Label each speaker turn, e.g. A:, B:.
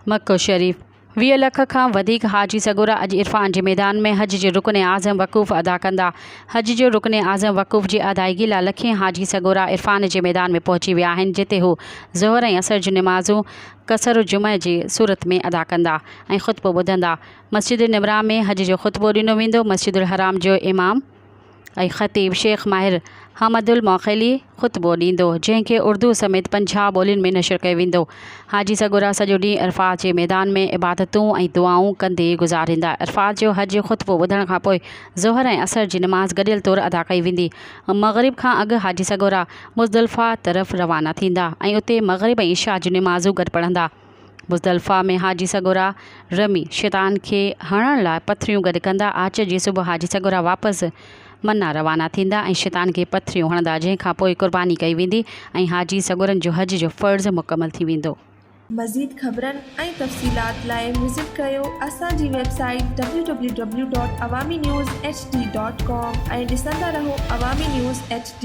A: मक्को शरीफ़ 20 लख खां वधीक हाजी सगोरा अॼु इरफान जे मैदान में हज जे रुकन आज़म वक़ूफ़ अदा कंदा। हज जो रुकन आज़म वक़ूफ़ जी अदायगी लाइ लखें हाजी सगोरा इरफान जे मैदान में पहुची विया आहिनि, जिते हू ज़ोहर ऐं असर जूं नमाज़ूं कसर जुमे जी सूरत में अदा कंदा ऐं ख़ुतबो ॿुधंदा। मस्जिद निमरा में हज जो ख़ुतबो ॾिनो वेंदो। मस्जिदुल हराम जो इमाम ऐं ख़तीब शेख माहिर हमदुल मौख़ली ख़ुतबो ॾींदो, जंहिंखे उर्दू समेत 50 ॿोलियुनि में नशर कयो वेंदो। हाजी सगोरा सॼो ॾींहुं अरफ़ात जे मैदान में इबादतूं ऐं दुआऊं कंदे गुज़ारींदा। अरफ़ात जो हज ख़ुतबो ॿुधण खां पोइ ज़ोहर ऐं असर जी नमाज़ गॾियल तौरु अदा कई वेंदी। मग़रिब खां अॻु हाजी सगोरा मुज़दलिफ़ा तरफ़ रवाना थींदा ऐं उते मग़रिब ऐं इशा जूं नमाज़ूं गॾु पढ़ंदा। मुज़दलिफ़ा में हाजी सगोरा रमी शैतान खे हणण लाइ पथरियूं गॾु कंदा। आच जी सुबुह हाजी सगोरा वापसि मन्ना रवाना थींदा ऐं शैतान खे पथरियूं हणंदा, जंहिंखां पोइ क़ुर्बानी कई वेंदी ऐं हाजी सगोरनि जो हज जो फ़र्ज़ु मुकमल थी वेंदो।
B: मज़ीद ख़बरनि ऐं तफ़सीलात लाइ विज़िट कयो असांजी वेबसाइट www.awamiNewsHD.com ऐं ॾिसंदा रहो अवामी न्यूज़ HD।